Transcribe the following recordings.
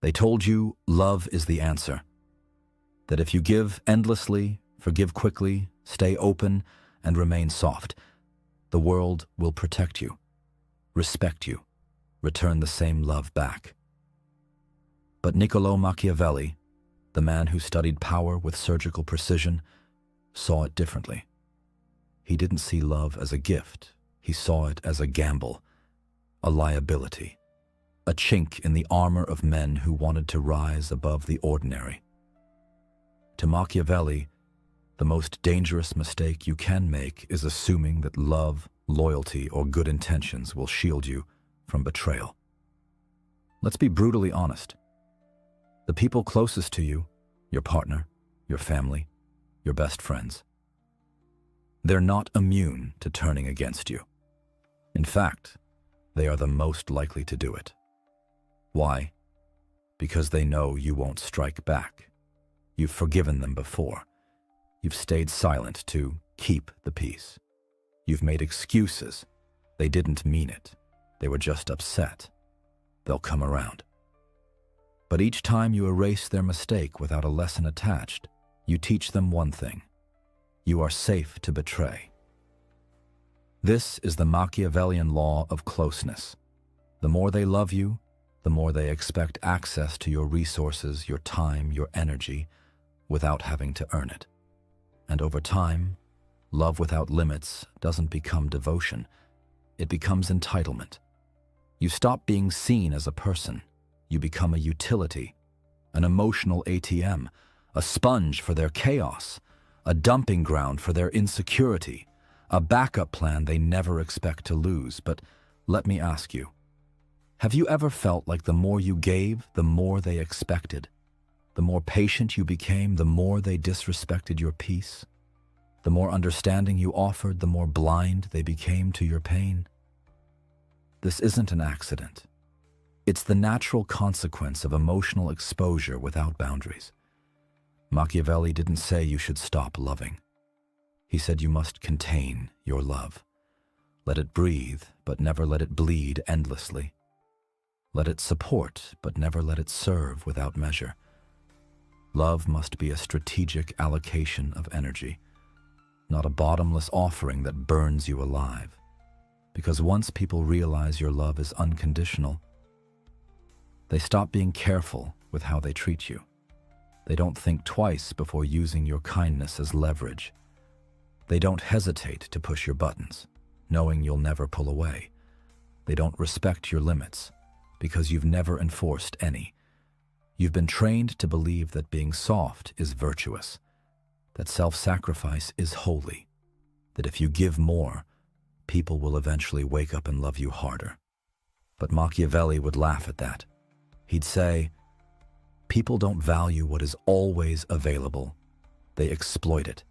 They told you love is the answer, that if you give endlessly, forgive quickly, stay open, and remain soft, the world will protect you, respect you, return the same love back. But Niccolò Machiavelli, the man who studied power with surgical precision, saw it differently. He didn't see love as a gift. He saw it as a gamble, a liability, a chink in the armor of men who wanted to rise above the ordinary. To Machiavelli, the most dangerous mistake you can make is assuming that love, loyalty, or good intentions will shield you from betrayal. Let's be brutally honest. The people closest to you, your partner, your family, your best friends, they're not immune to turning against you. In fact, they are the most likely to do it. Why? Because they know you won't strike back. You've forgiven them before. You've stayed silent to keep the peace. You've made excuses. They didn't mean it. They were just upset. They'll come around. But each time you erase their mistake without a lesson attached, you teach them one thing. You are safe to betray. This is the Machiavellian law of closeness. The more they love you, the more they expect access to your resources, your time, your energy, without having to earn it. And over time, love without limits doesn't become devotion. It becomes entitlement. You stop being seen as a person. You become a utility, an emotional ATM, a sponge for their chaos, a dumping ground for their insecurity, a backup plan they never expect to lose. But let me ask you, have you ever felt like the more you gave, the more they expected? The more patient you became, the more they disrespected your peace? The more understanding you offered, the more blind they became to your pain? This isn't an accident. It's the natural consequence of emotional exposure without boundaries. Machiavelli didn't say you should stop loving. He said you must contain your love. Let it breathe, but never let it bleed endlessly. Let it support, but never let it serve without measure. Love must be a strategic allocation of energy, not a bottomless offering that burns you alive. Because once people realize your love is unconditional, they stop being careful with how they treat you. They don't think twice before using your kindness as leverage. They don't hesitate to push your buttons, knowing you'll never pull away. They don't respect your limits, because you've never enforced any. You've been trained to believe that being soft is virtuous, that self-sacrifice is holy, that if you give more, people will eventually wake up and love you harder. But Machiavelli would laugh at that. He'd say, people don't value what is always available. They exploit it.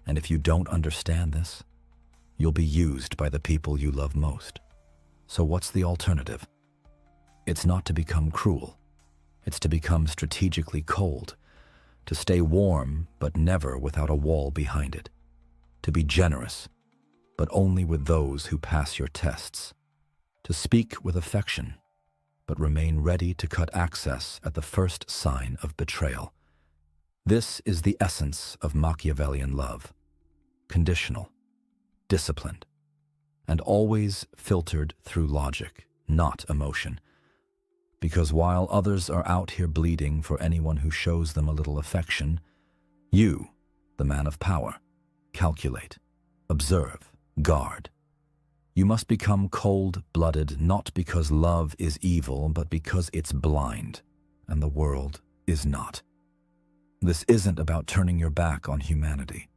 And if you don't understand this, you'll be used by the people you love most. So what's the alternative? It's not to become cruel. It's to become strategically cold, to stay warm but never without a wall behind it, to be generous, but only with those who pass your tests, to speak with affection, but remain ready to cut access at the first sign of betrayal. This is the essence of Machiavellian love: conditional, disciplined, and always filtered through logic, not emotion. Because while others are out here bleeding for anyone who shows them a little affection, you, the man of power, calculate, observe, guard. You must become cold-blooded, not because love is evil, but because it's blind, and the world is not. This isn't about turning your back on humanity.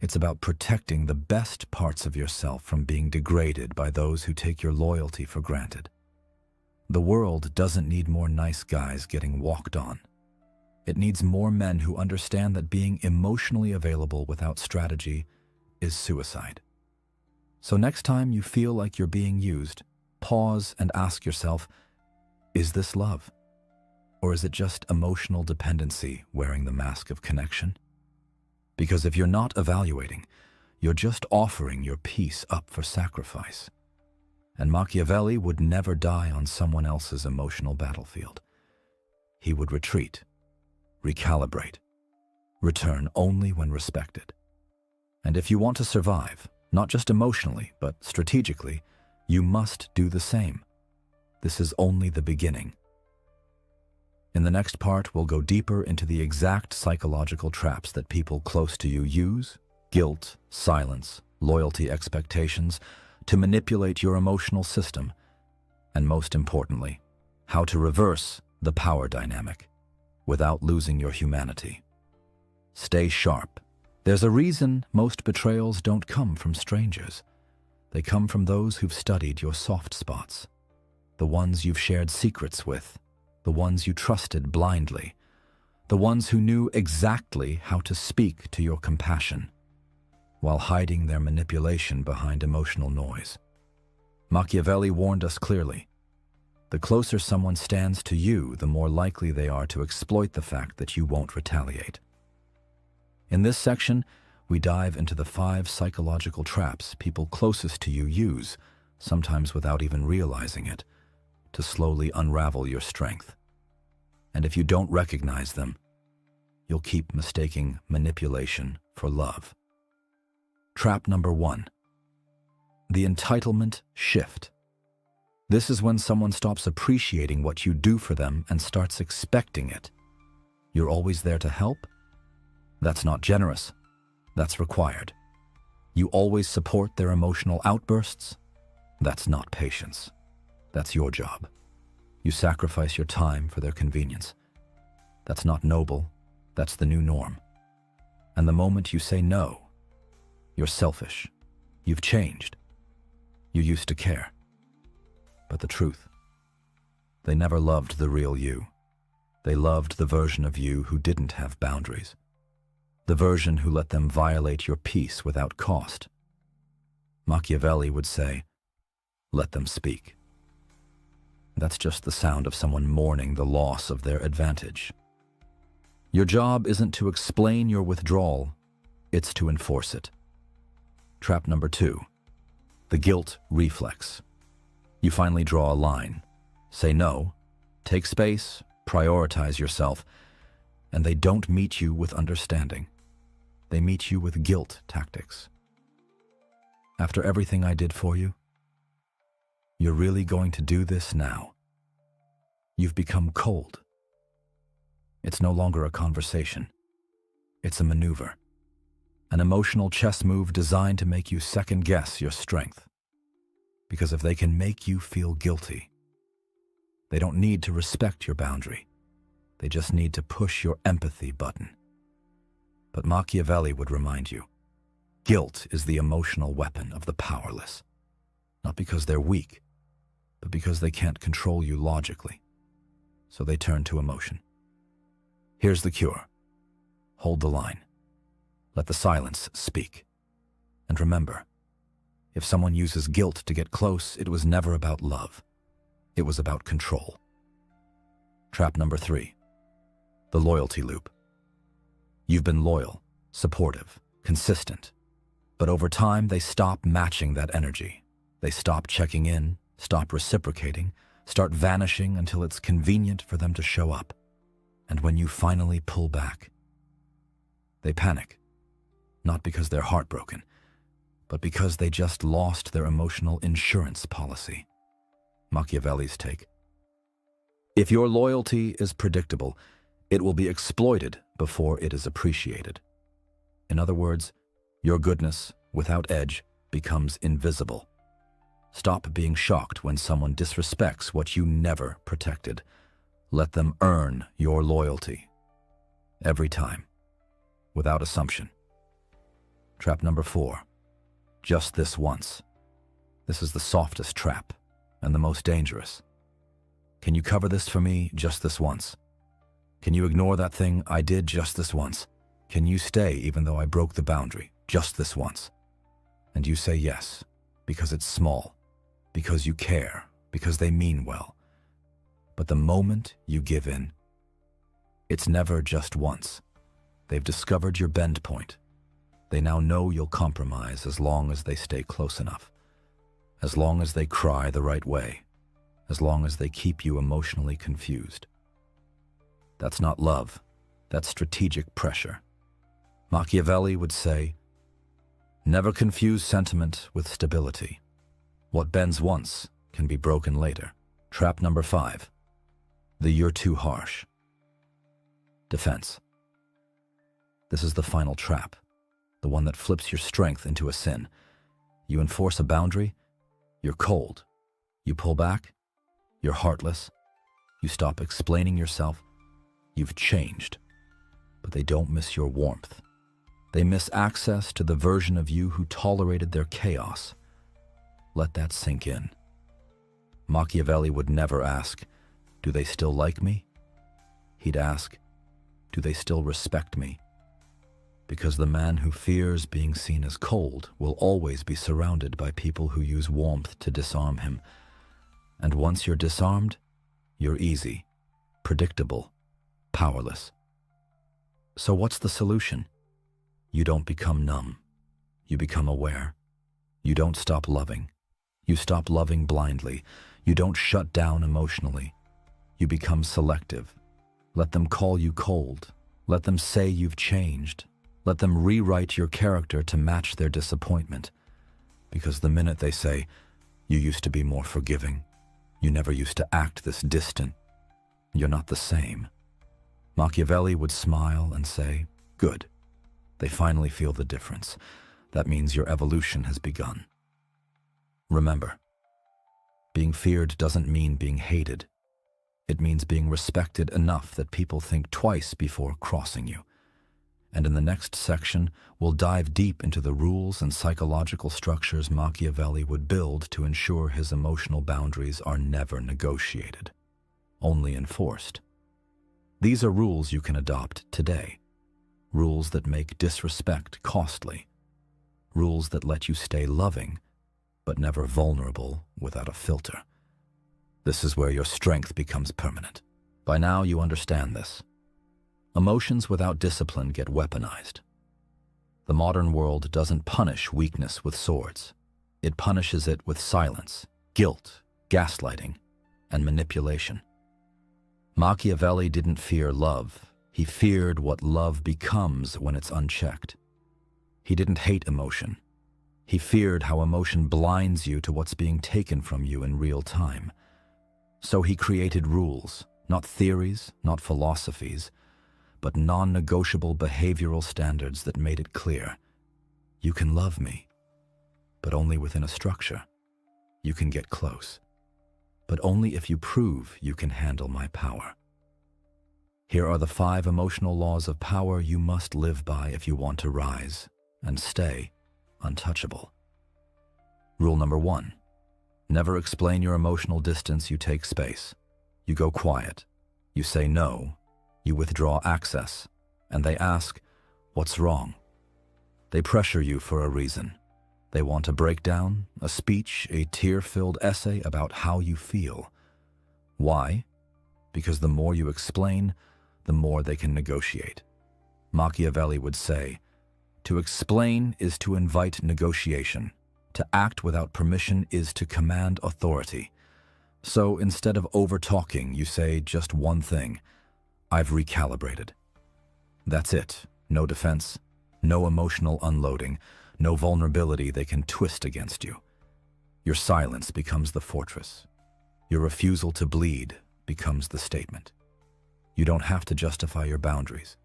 It's about protecting the best parts of yourself from being degraded by those who take your loyalty for granted. The world doesn't need more nice guys getting walked on. It needs more men who understand that being emotionally available without strategy is suicide. So next time you feel like you're being used, pause and ask yourself, is this love? Or is it just emotional dependency wearing the mask of connection? Because if you're not evaluating, you're just offering your peace up for sacrifice. And Machiavelli would never die on someone else's emotional battlefield. he would retreat, recalibrate, return only when respected. And if you want to survive, not just emotionally, but strategically, you must do the same. This is only the beginning. In the next part, we'll go deeper into the exact psychological traps that people close to you use, guilt, silence, loyalty expectations, to manipulate your emotional system, and most importantly, how to reverse the power dynamic without losing your humanity. Stay sharp. There's a reason most betrayals don't come from strangers. They come from those who've studied your soft spots, the ones you've shared secrets with, the ones you trusted blindly, the ones who knew exactly how to speak to your compassion while hiding their manipulation behind emotional noise. Machiavelli warned us clearly. The closer someone stands to you, the more likely they are to exploit the fact that you won't retaliate. In this section, we dive into the 5 psychological traps people closest to you use, sometimes without even realizing it, to slowly unravel your strength. And if you don't recognize them, you'll keep mistaking manipulation for love. Trap number 1. The entitlement shift. This is when someone stops appreciating what you do for them and starts expecting it. You're always there to help? That's not generous. That's required. You always support their emotional outbursts? That's not patience. That's your job. You sacrifice your time for their convenience. That's not noble. That's the new norm. And the moment you say no, you're selfish. You've changed. You used to care. But the truth, they never loved the real you. They loved the version of you who didn't have boundaries. The version who let them violate your peace without cost. Machiavelli would say, let them speak. That's just the sound of someone mourning the loss of their advantage. Your job isn't to explain your withdrawal, it's to enforce it. Trap number 2, the guilt reflex. You finally draw a line. Say no, take space, prioritize yourself, and they don't meet you with understanding. They meet you with guilt tactics. After everything I did for you, you're really going to do this now. You've become cold. It's no longer a conversation. It's a maneuver. An emotional chess move designed to make you second-guess your strength. Because if they can make you feel guilty, they don't need to respect your boundary. They just need to push your empathy button. But Machiavelli would remind you, guilt is the emotional weapon of the powerless. Not because they're weak, but because they can't control you logically. So they turn to emotion. Here's the cure. Hold the line. Let the silence speak. And remember, if someone uses guilt to get close, it was never about love. It was about control. Trap number 3, the loyalty loop. You've been loyal, supportive, consistent, but over time they stop matching that energy. They stop checking in, stop reciprocating, start vanishing until it's convenient for them to show up. And when you finally pull back, they panic, not because they're heartbroken, but because they just lost their emotional insurance policy. Machiavelli's take. If your loyalty is predictable, it will be exploited before it is appreciated. In other words, your goodness, without edge, becomes invisible. Stop being shocked when someone disrespects what you never protected. Let them earn your loyalty. Every time. Without assumption. Trap number 4. Just this once. This is the softest trap and the most dangerous. Can you cover this for me just this once? Can you ignore that thing I did just this once? Can you stay even though I broke the boundary just this once? And you say yes, because it's small, because you care, because they mean well. But the moment you give in, it's never just once. They've discovered your bend point. They now know you'll compromise as long as they stay close enough, as long as they cry the right way, as long as they keep you emotionally confused. That's not love. That's strategic pressure. Machiavelli would say, never confuse sentiment with stability. What bends once can be broken later. Trap number 5. The you're too harsh. Defense. This is the final trap, the one that flips your strength into a sin. You enforce a boundary, you're cold. You pull back, you're heartless. You stop explaining yourself, you've changed. But they don't miss your warmth. They miss access to the version of you who tolerated their chaos. Let that sink in. Machiavelli would never ask, do they still like me? He'd ask, do they still respect me? Because the man who fears being seen as cold will always be surrounded by people who use warmth to disarm him. And once you're disarmed, you're easy, predictable, powerless. So what's the solution? You don't become numb. You become aware. You don't stop loving. You stop loving blindly. You don't shut down emotionally. You become selective. Let them call you cold. Let them say you've changed. Let them rewrite your character to match their disappointment. Because the minute they say, you used to be more forgiving, you never used to act this distant, you're not the same, Machiavelli would smile and say, good. They finally feel the difference. That means your evolution has begun. Remember, being feared doesn't mean being hated. It means being respected enough that people think twice before crossing you. And in the next section, we'll dive deep into the rules and psychological structures Machiavelli would build to ensure his emotional boundaries are never negotiated, only enforced. These are rules you can adopt today. Rules that make disrespect costly. Rules that let you stay loving, but never vulnerable without a filter. This is where your strength becomes permanent. By now you understand this. Emotions without discipline get weaponized. The modern world doesn't punish weakness with swords. It punishes it with silence, guilt, gaslighting, and manipulation. Machiavelli didn't fear love. He feared what love becomes when it's unchecked. He didn't hate emotion. He feared how emotion blinds you to what's being taken from you in real time. So he created rules, not theories, not philosophies, but non-negotiable behavioral standards that made it clear. You can love me, but only within a structure. You can get close, but only if you prove you can handle my power. Here are the 5 emotional laws of power you must live by if you want to rise and stay untouchable. Rule number 1. Never explain your emotional distance. You take space. You go quiet. You say no. You withdraw access. And they ask, what's wrong? They pressure you for a reason. They want a breakdown, a speech, a tear-filled essay about how you feel. Why? Because the more you explain, the more they can negotiate. Machiavelli would say, to explain is to invite negotiation. To act without permission is to command authority. So instead of over-talking, you say just one thing. I've recalibrated. That's it. No defense, no emotional unloading, no vulnerability they can twist against you. Your silence becomes the fortress. Your refusal to bleed becomes the statement. You don't have to justify your boundaries.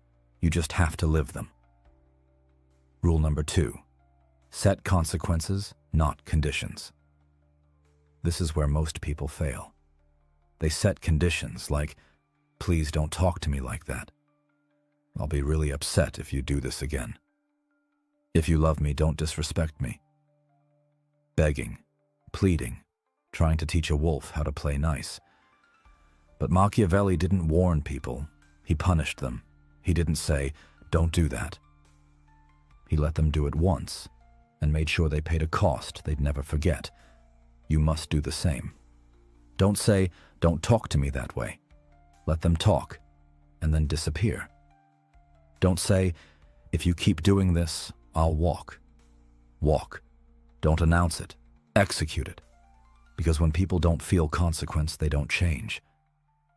You just have to live them. Rule number 2. Set consequences, not conditions. This is where most people fail. They set conditions like, please don't talk to me like that. I'll be really upset if you do this again. If you love me, don't disrespect me. Begging, pleading, trying to teach a wolf how to play nice. But Machiavelli didn't warn people. He punished them. He didn't say, don't do that. He let them do it once and made sure they paid a cost they'd never forget. You must do the same. Don't say, don't talk to me that way. Let them talk and then disappear. Don't say, if you keep doing this, I'll walk. Walk. Don't announce it. Execute it. Because when people don't feel consequence, they don't change.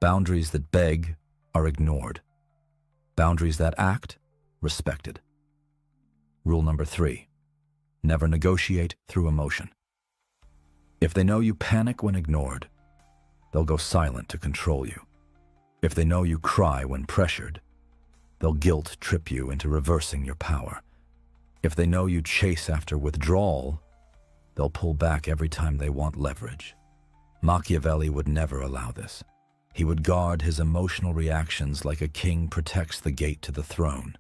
Boundaries that beg are ignored. Boundaries that act, respected. Rule number 3, never negotiate through emotion. If they know you panic when ignored, they'll go silent to control you. If they know you cry when pressured, they'll guilt trip you into reversing your power. If they know you chase after withdrawal, they'll pull back every time they want leverage. Machiavelli would never allow this. He would guard his emotional reactions like a king protects the gate to the throne.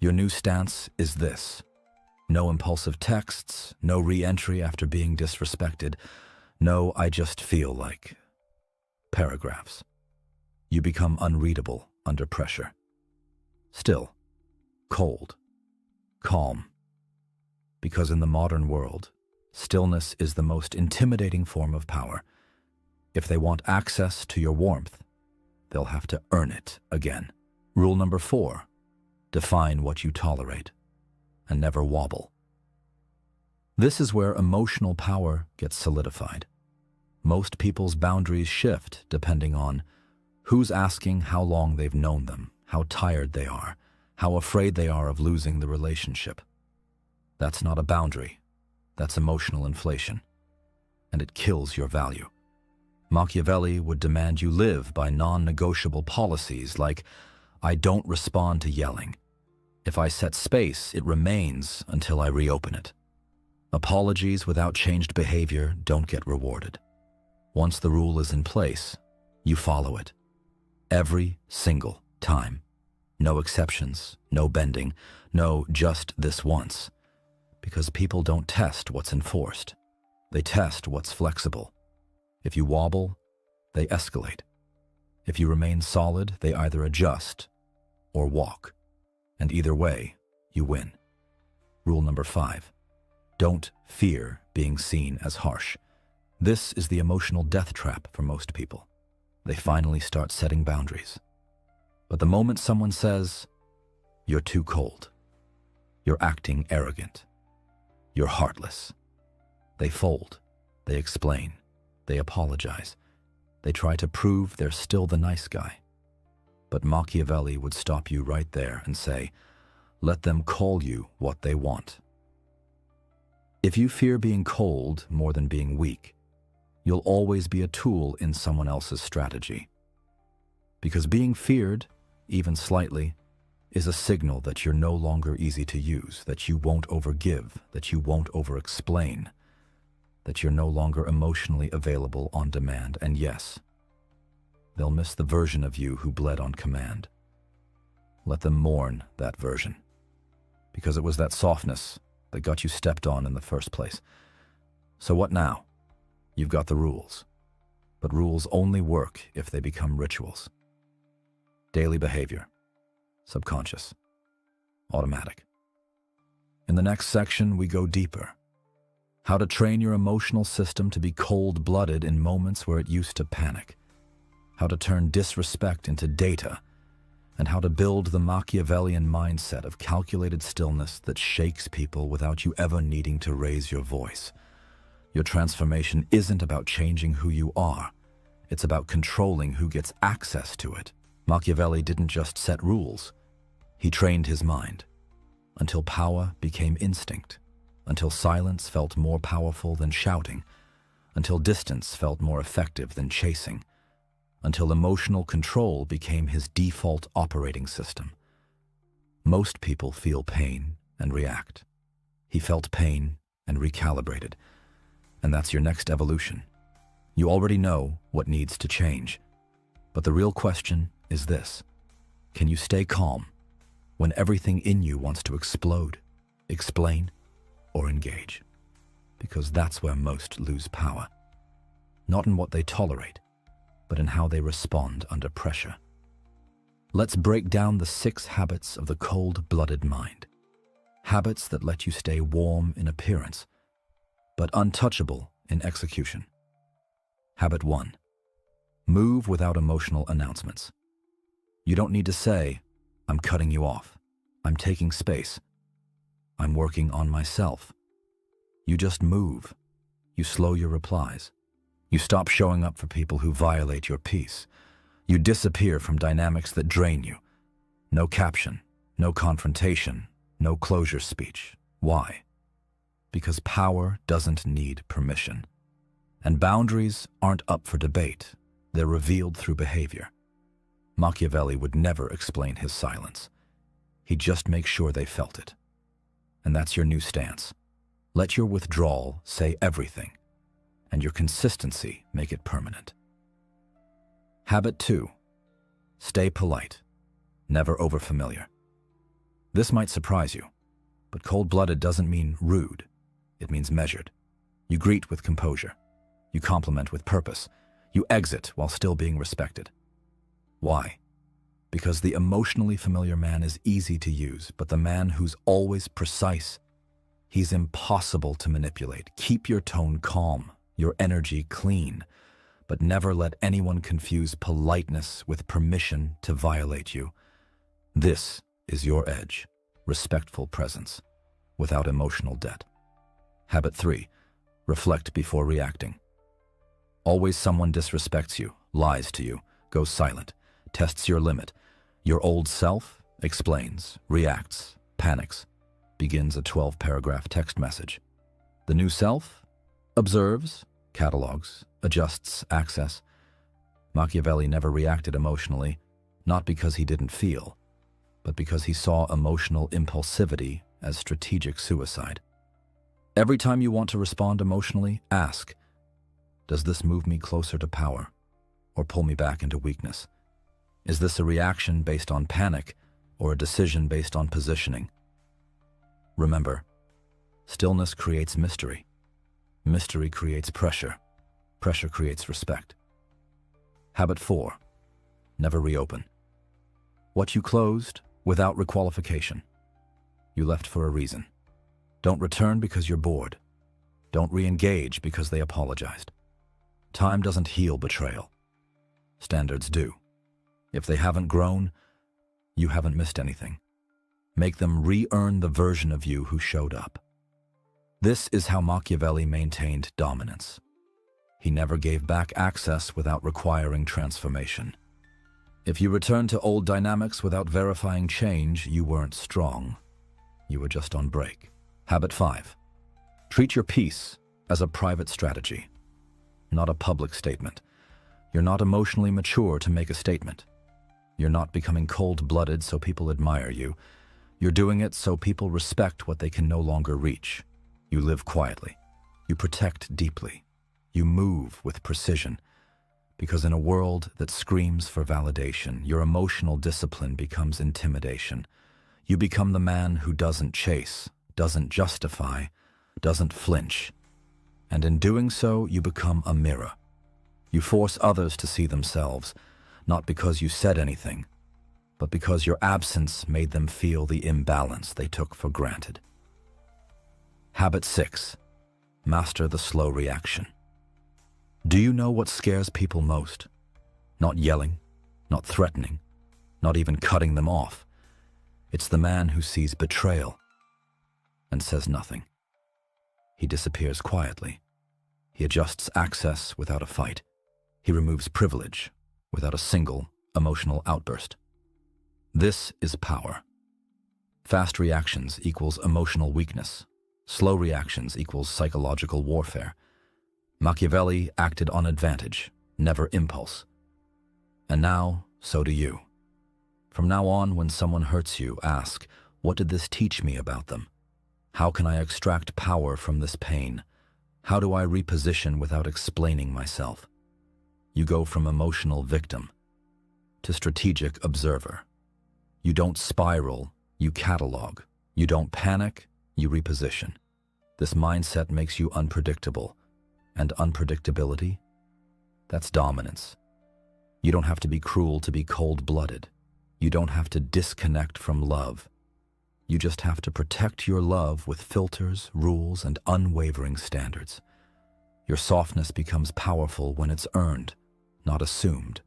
Your new stance is this: no impulsive texts, no re-entry after being disrespected, no "I just feel like" paragraphs. You become unreadable under pressure. Still, cold, calm. Because in the modern world, stillness is the most intimidating form of power. If they want access to your warmth, they'll have to earn it again. Rule number 4, define what you tolerate and never wobble. This is where emotional power gets solidified. Most people's boundaries shift depending on who's asking, how long they've known them, how tired they are, how afraid they are of losing the relationship. That's not a boundary. That's emotional inflation. And it kills your value. Machiavelli would demand you live by non-negotiable policies like, I don't respond to yelling. If I set space, it remains until I reopen it. Apologies without changed behavior don't get rewarded. Once the rule is in place, you follow it. Every single time. No exceptions, no bending, no just this once. Because people don't test what's enforced. They test what's flexible. If you wobble, they escalate. If you remain solid, they either adjust or walk. And either way, you win. Rule number 5, don't fear being seen as harsh. This is the emotional death trap for most people. They finally start setting boundaries. But the moment someone says, you're too cold, you're acting arrogant, you're heartless, they fold, they explain, they apologize, they try to prove they're still the nice guy. But Machiavelli would stop you right there and say, let them call you what they want. If you fear being cold more than being weak, you'll always be a tool in someone else's strategy. Because being feared, even slightly, is a signal that you're no longer easy to use, that you won't overgive, that you won't over-explain, that you're no longer emotionally available on demand. And yes, they'll miss the version of you who bled on command. Let them mourn that version, because it was that softness that got you stepped on in the first place. So what now? You've got the rules, but rules only work if they become rituals. Daily behavior, subconscious, automatic. In the next section, we go deeper. How to train your emotional system to be cold-blooded in moments where it used to panic. How to turn disrespect into data, and how to build the Machiavellian mindset of calculated stillness that shakes people without you ever needing to raise your voice. Your transformation isn't about changing who you are. It's about controlling who gets access to it. Machiavelli didn't just set rules. He trained his mind until power became instinct, until silence felt more powerful than shouting, until distance felt more effective than chasing, until emotional control became his default operating system. Most people feel pain and react. He felt pain and recalibrated. And that's your next evolution. You already know what needs to change. But the real question is this: can you stay calm when everything in you wants to explode, explain, or engage? Because that's where most lose power. Not in what they tolerate, but in how they respond under pressure. Let's break down the 6 habits of the cold-blooded mind. Habits that let you stay warm in appearance, but untouchable in execution. Habit 1. Move without emotional announcements. You don't need to say, I'm cutting you off, I'm taking space, I'm working on myself. You just move. You slow your replies. You stop showing up for people who violate your peace. You disappear from dynamics that drain you. No caption, no confrontation, no closure speech. Why? Because power doesn't need permission. And boundaries aren't up for debate. They're revealed through behavior. Machiavelli would never explain his silence. He'd just make sure they felt it. And that's your new stance. Let your withdrawal say everything, and your consistency make it permanent. Habit 2. Stay polite. Never overfamiliar. This might surprise you, but cold-blooded doesn't mean rude. It means measured. You greet with composure. You compliment with purpose. You exit while still being respected. Why? Because the emotionally familiar man is easy to use, but the man who's always precise, he's impossible to manipulate. Keep your tone calm, your energy clean, but never let anyone confuse politeness with permission to violate you. This is your edge, respectful presence, without emotional debt. Habit 3. Reflect before reacting. Always someone disrespects you, lies to you, goes silent, tests your limit. Your old self explains, reacts, panics, begins a 12-paragraph text message. The new self observes, catalogs, adjusts access. Machiavelli never reacted emotionally, not because he didn't feel, but because he saw emotional impulsivity as strategic suicide. Every time you want to respond emotionally, ask, does this move me closer to power or pull me back into weakness? Is this a reaction based on panic or a decision based on positioning? Remember, stillness creates mystery. Mystery creates pressure. Pressure creates respect. Habit 4. Never reopen. What you closed without requalification. You left for a reason. Don't return because you're bored. Don't re-engage because they apologized. Time doesn't heal betrayal. Standards do. If they haven't grown, you haven't missed anything. Make them re-earn the version of you who showed up. This is how Machiavelli maintained dominance. He never gave back access without requiring transformation. If you returned to old dynamics without verifying change, you weren't strong. You were just on break. Habit 5. Treat your peace as a private strategy, not a public statement. You're not emotionally mature to make a statement. You're not becoming cold-blooded so people admire you. You're doing it so people respect what they can no longer reach. You live quietly. You protect deeply. You move with precision. Because in a world that screams for validation, your emotional discipline becomes intimidation. You become the man who doesn't chase, doesn't justify, doesn't flinch. And in doing so, you become a mirror. You force others to see themselves, not because you said anything, but because your absence made them feel the imbalance they took for granted. Habit 6. Master the slow reaction. Do you know what scares people most? Not yelling, not threatening, not even cutting them off. It's the man who sees betrayal and says nothing. He disappears quietly. He adjusts access without a fight. He removes privilege without a single emotional outburst. This is power. Fast reactions equals emotional weakness. Slow reactions equals psychological warfare. Machiavelli acted on advantage, never impulse. And now, so do you. From now on, when someone hurts you, ask, what did this teach me about them? How can I extract power from this pain? How do I reposition without explaining myself? You go from emotional victim to strategic observer. You don't spiral, you catalog. You don't panic, you reposition. This mindset makes you unpredictable. And unpredictability? That's dominance. You don't have to be cruel to be cold-blooded. You don't have to disconnect from love. You just have to protect your love with filters, rules, and unwavering standards. Your softness becomes powerful when it's earned, not assumed.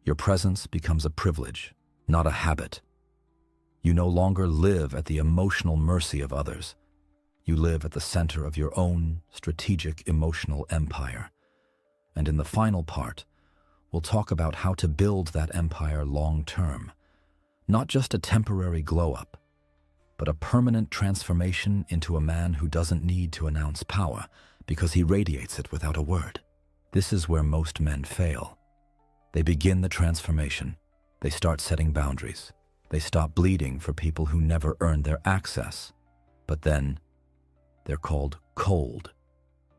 Your presence becomes a privilege, not a habit. You no longer live at the emotional mercy of others. You live at the center of your own strategic emotional empire. And in the final part, we'll talk about how to build that empire long-term. Not just a temporary glow-up, but a permanent transformation into a man who doesn't need to announce power because he radiates it without a word. This is where most men fail. They begin the transformation. They start setting boundaries. They stop bleeding for people who never earned their access. But then, they're called cold,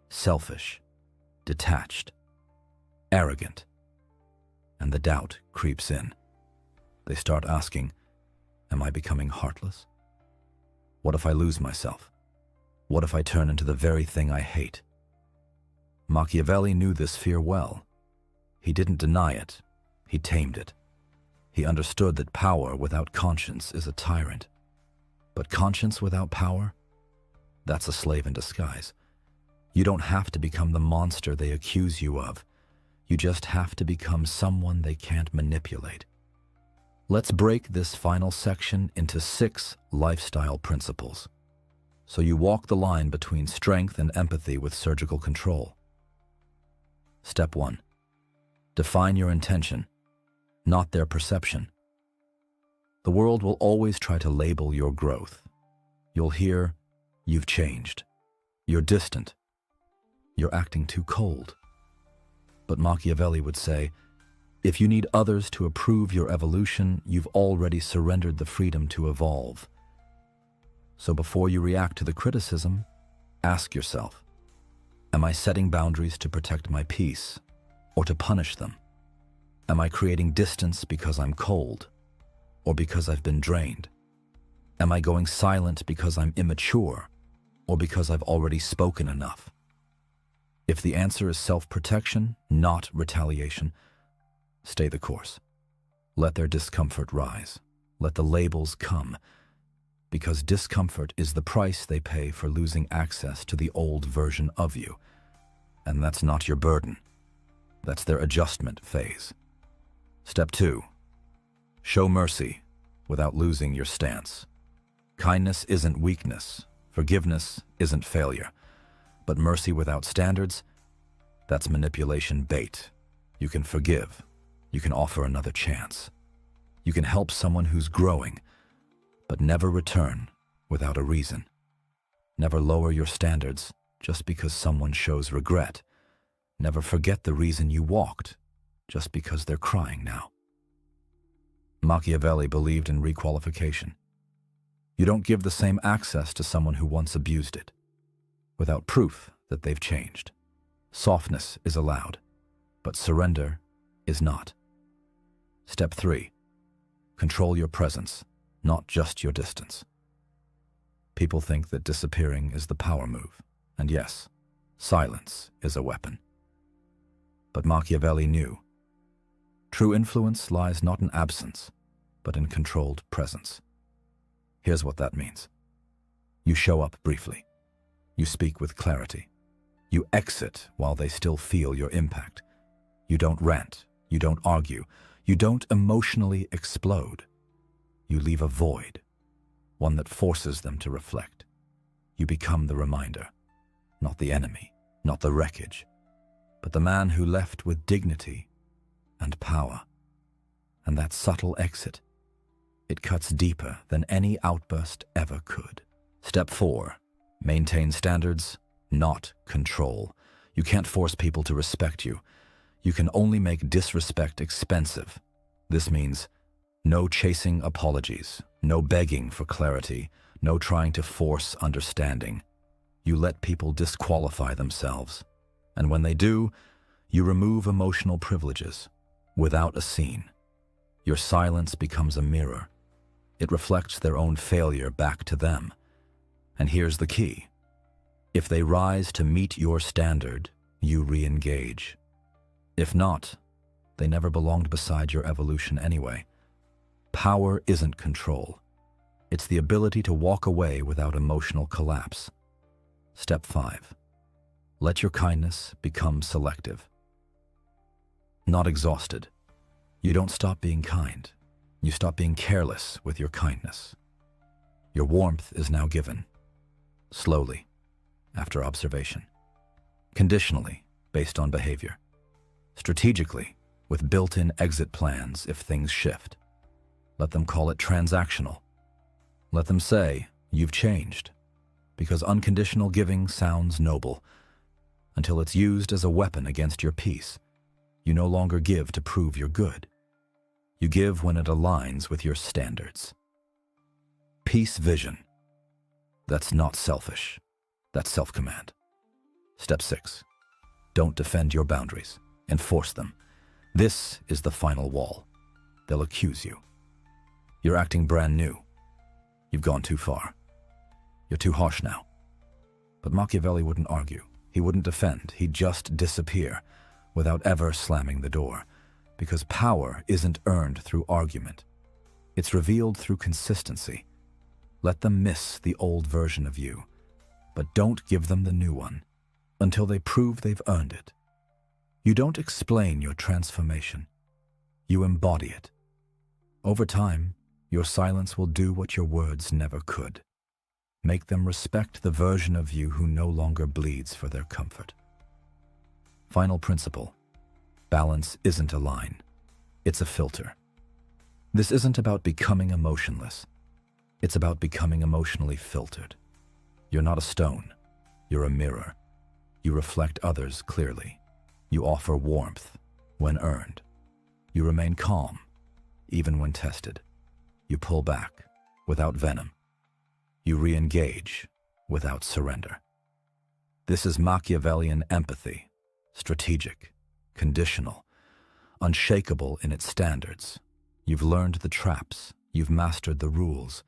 selfish, detached, arrogant. And the doubt creeps in. They start asking, am I becoming heartless? What if I lose myself? What if I turn into the very thing I hate? Machiavelli knew this fear well. He didn't deny it, he tamed it. He understood that power without conscience is a tyrant. But conscience without power? That's a slave in disguise. You don't have to become the monster they accuse you of. You just have to become someone they can't manipulate. Let's break this final section into 6 lifestyle principles, so you walk the line between strength and empathy with surgical control. Step 1. Define your intention, not their perception. The world will always try to label your growth. You'll hear, you've changed, you're distant, you're acting too cold. But Machiavelli would say, if you need others to approve your evolution, you've already surrendered the freedom to evolve. So before you react to the criticism, ask yourself, am I setting boundaries to protect my peace or to punish them? Am I creating distance because I'm cold or because I've been drained? Am I going silent because I'm immature or because I've already spoken enough? If the answer is self-protection, not retaliation, stay the course. Let their discomfort rise. Let the labels come, because discomfort is the price they pay for losing access to the old version of you. And that's not your burden. That's their adjustment phase. Step 2. Show mercy without losing your stance. Kindness isn't weakness. Forgiveness isn't failure. But mercy without standards, that's manipulation bait. You can forgive. You can offer another chance. You can help someone who's growing, but never return without a reason. Never lower your standards just because someone shows regret. Never forget the reason you walked just because they're crying now. Machiavelli believed in requalification. You don't give the same access to someone who once abused it, without proof that they've changed. Softness is allowed, but surrender is not. Step 3. Control your presence, not just your distance. People think that disappearing is the power move, and yes, silence is a weapon. But Machiavelli knew. True influence lies not in absence, but in controlled presence. Here's what that means. You show up briefly. You speak with clarity. You exit while they still feel your impact. You don't rant. You don't argue. You don't emotionally explode. You leave a void, one that forces them to reflect. You become the reminder, not the enemy, not the wreckage, but the man who left with dignity and power. And that subtle exit, it cuts deeper than any outburst ever could. Step 4. Maintain standards, not control. You can't force people to respect you. You can only make disrespect expensive. This means no chasing apologies, no begging for clarity, no trying to force understanding. You let people disqualify themselves. And when they do, you remove emotional privileges without a scene. Your silence becomes a mirror. It reflects their own failure back to them. And here's the key. If they rise to meet your standard, you re-engage. If not, they never belonged beside your evolution anyway. Power isn't control. It's the ability to walk away without emotional collapse. Step 5. Let your kindness become selective. Not exhausted. You don't stop being kind. You stop being careless with your kindness. Your warmth is now given. Slowly, after observation. Conditionally, based on behavior. Strategically, with built-in exit plans if things shift. Let them call it transactional. Let them say, "You've changed," because unconditional giving sounds noble, until it's used as a weapon against your peace. You no longer give to prove you're good. You give when it aligns with your standards. Peace vision. That's not selfish. That's self-command. Step 6. Don't defend your boundaries. Enforce them. This is the final wall. They'll accuse you. You're acting brand new. You've gone too far. You're too harsh now. But Machiavelli wouldn't argue. He wouldn't defend. He'd just disappear without ever slamming the door, because power isn't earned through argument. It's revealed through consistency. Let them miss the old version of you, but don't give them the new one until they prove they've earned it. You don't explain your transformation. You embody it. Over time, your silence will do what your words never could. Make them respect the version of you who no longer bleeds for their comfort. Final principle. Balance isn't a line. It's a filter. This isn't about becoming emotionless. It's about becoming emotionally filtered. You're not a stone. You're a mirror. You reflect others clearly. You offer warmth when earned. You remain calm, even when tested. You pull back without venom. You re-engage without surrender. This is Machiavellian empathy, strategic, conditional, unshakable in its standards. You've learned the traps. You've mastered the rules.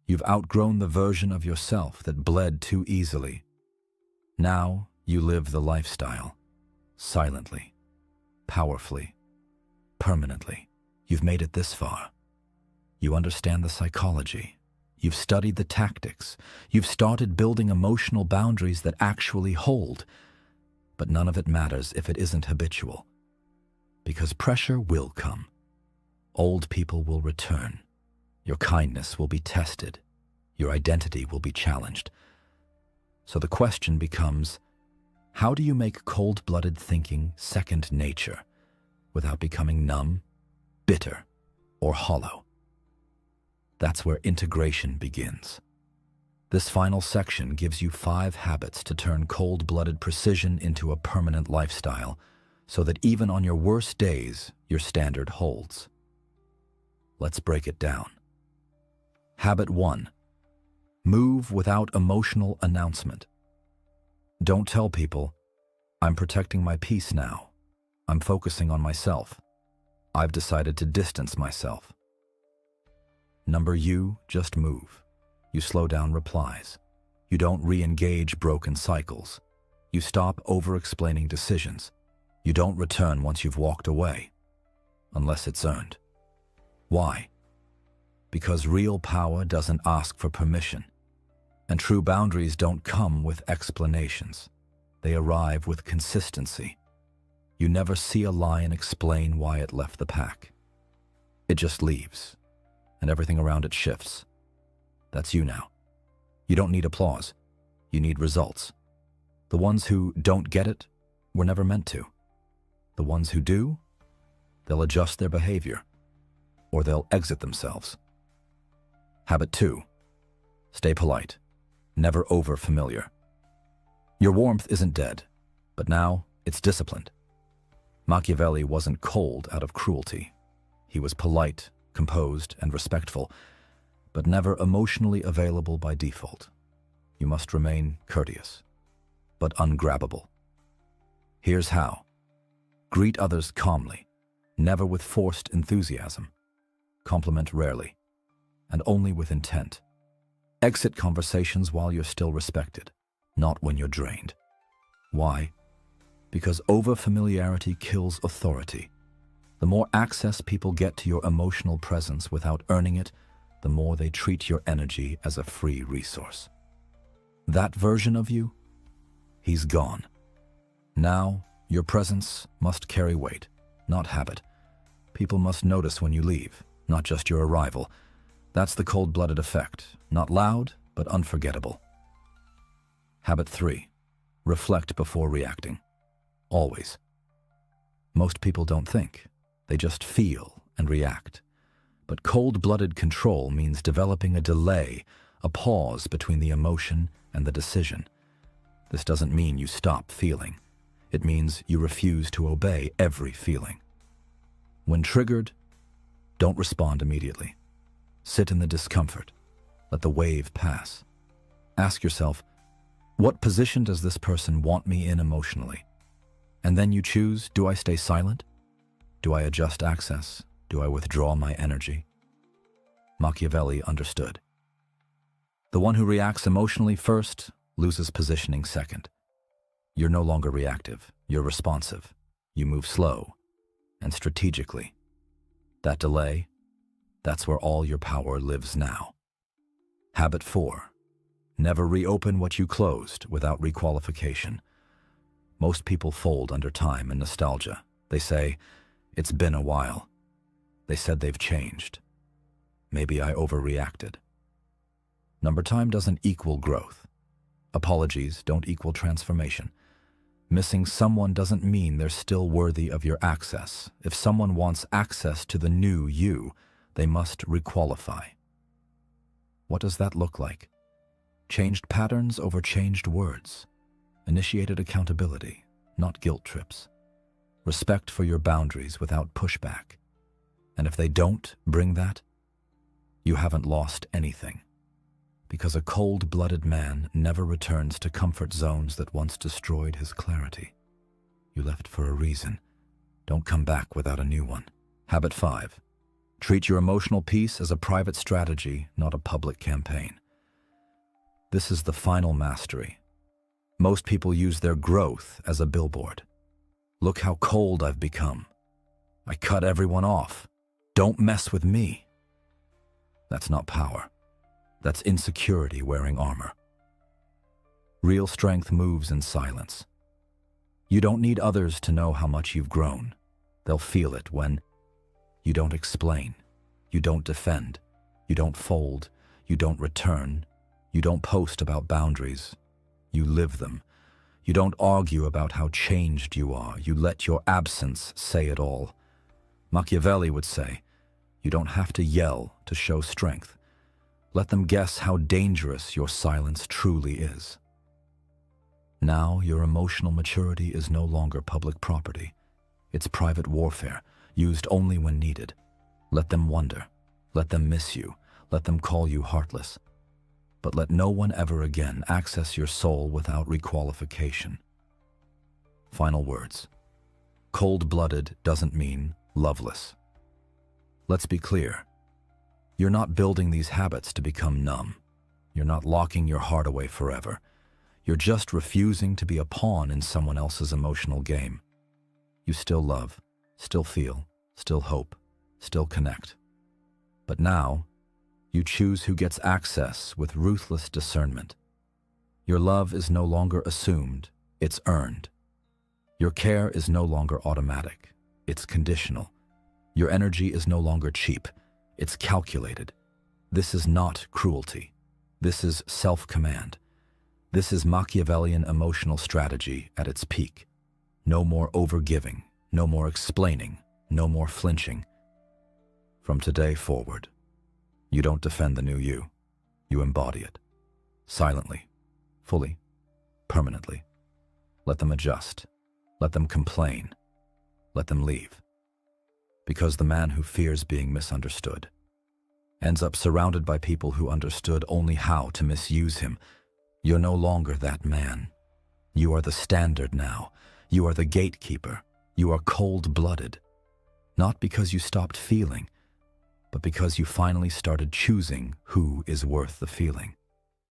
You've outgrown the version of yourself that bled too easily. Now you live the lifestyle, silently, powerfully, permanently. You've made it this far. You understand the psychology. You've studied the tactics. You've started building emotional boundaries that actually hold. But none of it matters if it isn't habitual. Because pressure will come. Old people will return. Your kindness will be tested. Your identity will be challenged. So the question becomes, how do you make cold-blooded thinking second nature without becoming numb, bitter, or hollow? That's where integration begins. This final section gives you 5 habits to turn cold-blooded precision into a permanent lifestyle, so that even on your worst days, your standard holds. Let's break it down. Habit 1. Move without emotional announcement. Don't tell people, "I'm protecting my peace now. I'm focusing on myself. I've decided to distance myself." You just move. You slow down replies. You don't re-engage broken cycles. You stop over-explaining decisions. You don't return once you've walked away, unless it's earned. Why? Because real power doesn't ask for permission, and true boundaries don't come with explanations. They arrive with consistency. You never see a lion explain why it left the pack. It just leaves, and everything around it shifts. That's you now. You don't need applause. You need results. The ones who don't get it were never meant to. The ones who do, they'll adjust their behavior, or they'll exit themselves. Habit 2. Stay polite. Never over-familiar. Your warmth isn't dead, but now it's disciplined. Machiavelli wasn't cold out of cruelty. He was polite, composed, and respectful, but never emotionally available by default. You must remain courteous, but ungrabbable. Here's how. Greet others calmly, never with forced enthusiasm. Compliment rarely, and only with intent. Exit conversations while you're still respected, not when you're drained. Why? Because over-familiarity kills authority. The more access people get to your emotional presence without earning it, the more they treat your energy as a free resource. That version of you, he's gone. Now, your presence must carry weight, not habit. People must notice when you leave, not just your arrival. That's the cold-blooded effect, not loud, but unforgettable. Habit 3. Reflect before reacting. Always. Most people don't think. They just feel and react. But cold-blooded control means developing a delay, a pause between the emotion and the decision. This doesn't mean you stop feeling. It means you refuse to obey every feeling. When triggered, don't respond immediately. Sit in the discomfort. Let the wave pass. Ask yourself, what position does this person want me in emotionally? And then you choose, do I stay silent? Do I adjust access? Do I withdraw my energy? Machiavelli understood. The one who reacts emotionally first loses positioning second. You're no longer reactive. You're responsive. You move slow and strategically. That delay, that's where all your power lives now. Habit 4. Never reopen what you closed without requalification. Most people fold under time and nostalgia. They say, it's been a while. They said they've changed. Maybe I overreacted. Number time doesn't equal growth. Apologies don't equal transformation. Missing someone doesn't mean they're still worthy of your access. If someone wants access to the new you, they must requalify. What does that look like? Changed patterns over changed words. Initiated accountability, not guilt trips. Respect for your boundaries without pushback. And if they don't bring that, you haven't lost anything. Because a cold-blooded man never returns to comfort zones that once destroyed his clarity. You left for a reason. Don't come back without a new one. Habit 5. Treat your emotional peace as a private strategy, not a public campaign. This is the final mastery. Most people use their growth as a billboard. Look how cold I've become. I cut everyone off. Don't mess with me. That's not power. That's insecurity wearing armor. Real strength moves in silence. You don't need others to know how much you've grown. They'll feel it when you don't explain, you don't defend, you don't fold, you don't return, you don't post about boundaries. You live them. You don't argue about how changed you are. You let your absence say it all. Machiavelli would say, you don't have to yell to show strength. Let them guess how dangerous your silence truly is. Now your emotional maturity is no longer public property. It's private warfare, used only when needed. Let them wonder. Let them miss you. Let them call you heartless. But let no one ever again access your soul without requalification. Final words. Cold-blooded doesn't mean loveless. Let's be clear. You're not building these habits to become numb. You're not locking your heart away forever. You're just refusing to be a pawn in someone else's emotional game. You still love, still feel, still hope, still connect. But now, you choose who gets access with ruthless discernment. Your love is no longer assumed, it's earned. Your care is no longer automatic, it's conditional. Your energy is no longer cheap, it's calculated. This is not cruelty. This is self-command. This is Machiavellian emotional strategy at its peak. No more overgiving, no more explaining, no more flinching. From today forward, you don't defend the new you. You embody it. Silently, fully, permanently. Let them adjust. Let them complain. Let them leave. Because the man who fears being misunderstood ends up surrounded by people who understood only how to misuse him. You're no longer that man. You are the standard now. You are the gatekeeper. You are cold-blooded. Not because you stopped feeling, but because you finally started choosing who is worth the feeling.